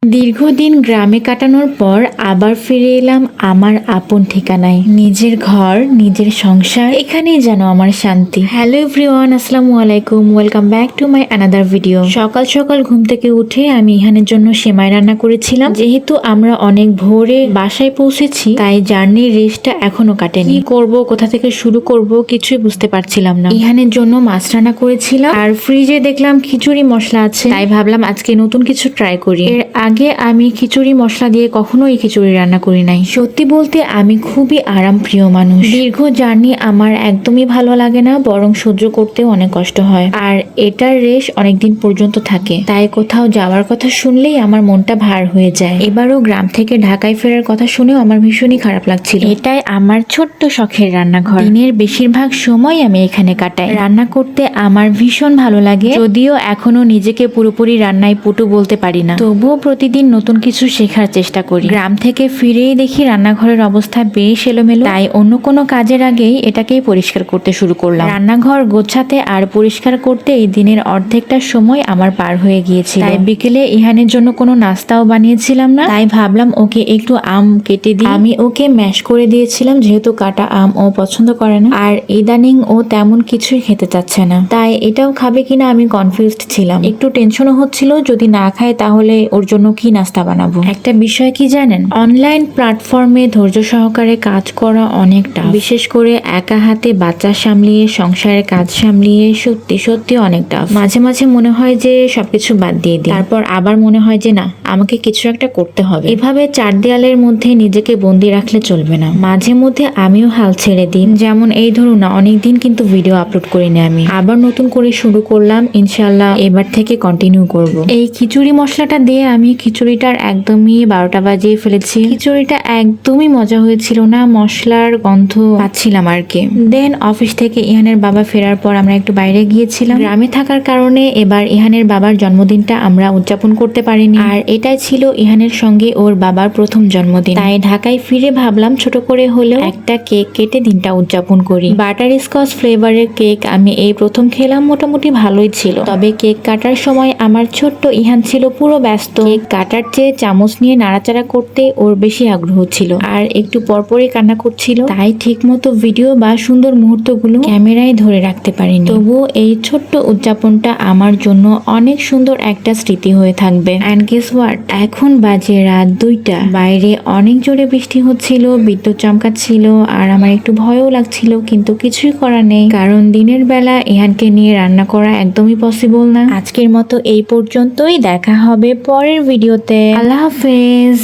দীর্ঘদিন গ্রামে কাটানোর পর আবার ফিরে এলাম আমার আপন ঠিকানায়। নিজের ঘর, নিজের সংসার, এখানেই যেন আমার শান্তি। হ্যালো এভরিওয়ান, আসসালামু আলাইকুম, welcome back to my another video. সকাল সকাল ঘুম থেকে উঠে আমি ইহানের জন্য সেমাই রান্না করেছিলাম। যেহেতু আমরা অনেক ভোরে বাসায় পৌঁছেছি, তাই জার্নির রেস্টটা এখনো কাটেনি। কি করব, কোথা থেকে শুরু করব কিছুই বুঝতে পারছিলাম না। ইহানের জন্য মাছ রান্না করেছিলাম, আর ফ্রিজে দেখলাম খিচুড়ি মশলা আছে, তাই ভাবলাম আজকে নতুন কিছু ট্রাই করি। এর আগে আমি খিচুড়ি মশলা দিয়ে কখনোই খিচুড়ি রান্না করি নাই। সত্যি বলতে আমি খুবই আরাম প্রিয় মানুষ। দীর্ঘ জার্নি আমার একদমই ভালো লাগে না, বরং সহ্য করতে অনেক কষ্ট হয়। আর এটার রেশ অনেকদিন পর্যন্ত থাকে, তাই কোথাও যাওয়ার কথা শুনলেই আমার মনটা ভার হয়ে যায়। এবারও গ্রাম থেকে ঢাকায় ফেরার কথা শুনেও আমার ভীষণই খারাপ লাগছিল। এটাই আমার ছোট্ট শখের রান্নাঘর। দিনের বেশিরভাগ সময় আমি এখানে কাটাই। রান্না করতে আমার ভীষণ ভালো লাগে, যদিও এখনো নিজেকে পুরোপুরি রান্নায় পটু বলতে পারি না। তবুও প্রতিদিন নতুন কিছু শেখার চেষ্টা করি। গ্রাম থেকে ফিরেই দেখি রান্নাঘরের অবস্থা বেশ এলোমেলো, তাই অন্য কোনো কাজের আগেই এটাকেই পরিষ্কার করতে শুরু করলাম। রান্নাঘর গোছাতে আর পরিষ্কার করতে এই দিনের অর্ধেকটা সময় আমার পার হয়ে গিয়েছিল। তাই বিকেলে ইহানের জন্য কোনো নাস্তাও বানিয়েছিলাম না, তাই ভাবলাম ওকে একটু আম কেটে দিই। আমি ওকে ম্যাশ করে দিয়েছিলাম, যেহেতু কাটা আম ও পছন্দ করে না, আর ইদানিং ও তেমন কিছুই খেতে চাচ্ছে না, তাই এটাও খাবে কিনা আমি কনফিউজড ছিলাম। একটু টেনশনও হচ্ছিল, যদি না খায় তাহলে ওর জন্য কি নাস্তা বানাবো। একটা বিষয় কি জানেন, অনলাইন প্ল্যাটফর্মে ধৈর্য সহকারে কাজ করা অনেক টাফ। বিশেষ করে একা হাতে বাচ্চা সামলিয়ে সংসারের কাজ সামলিয়ে সত্যি সত্যি অনেক টাফ। মাঝে মাঝে মনে হয় যে সবকিছু বাদ দিয়ে দিই, তারপর আবার মনে হয় যে না, আমাকে কিছু একটা করতে হবে। এভাবে চার দেয়ালের মধ্যে নিজেকে বন্দি রাখলে চলবে না। মাঝে মধ্যে আমিও হাল ছেড়ে দিই, যেমন এই ধরুন না, অনেকদিন কিন্তু ভিডিও আপলোড করিনি আমি, আবার নতুন করে শুরু করলাম। ইনশাল্লাহ এবার থেকে কন্টিনিউ করব। এই খিচুড়ি মশলাটা দিয়ে আমি খিচুড়িটার একদমই 12টা বাজিয়ে ফেলেছি। খিচুড়িটা একদমই মজা হয়েছিল না, মশলার গন্ধ পাচ্ছিলাম আর কি। দেন অফিস থেকে ইহানের বাবা ফেরার পর আমরা একটু বাইরে গিয়েছিলাম। গ্রামে থাকার কারণে এবার ইহানের বাবার জন্মদিনটা আমরা উদযাপন করতে পারিনি, আর এটাই ছিল ইহানের সঙ্গে ওর বাবার প্রথম জন্মদিন। তাই ঢাকায় ফিরে ভাবলাম ছোট করে হলেও একটা কেক কেটে দিনটা উদযাপন করি। বাটার স্কচ ফ্লেভারের কেক আমি এই প্রথম খেলাম, মোটামুটি ভালোই ছিল। তবে কেক কাটার সময় আমার ছোট্ট ইহান ছিল পুরো ব্যস্ত। কেক কাটার চেয়ে চামচ নিয়ে নাড়াচাড়া করতে ওর বেশি আগ্রহ ছিল, আর একটু পরপরই কান্না করছিল, তাই ঠিক মতো ভিডিও বা সুন্দর মুহূর্তগুলো ক্যামেরায় ধরে রাখতে পারিনি। তবুও এই ছোট্ট উদযাপনটা আমার জন্য অনেক সুন্দর একটা স্মৃতি হয়ে থাকবে। এন্ড গেস হোয়াট, এখন বাজে রাত 2টা। বাইরে অনেক জোরে বৃষ্টি হচ্ছিল, বিদ্যুৎ চমকাচ্ছিল, আর আমার একটু ভয়ও লাগছিল, কিন্তু কিছুই করার নেই, কারণ দিনের বেলা ইহানকে নিয়ে রান্না করা একদমই পসিবল না। আজকের মতো এই পর্যন্তই, দেখা হবে পরের ভিডিওতে। আল্লাহ হাফেজ।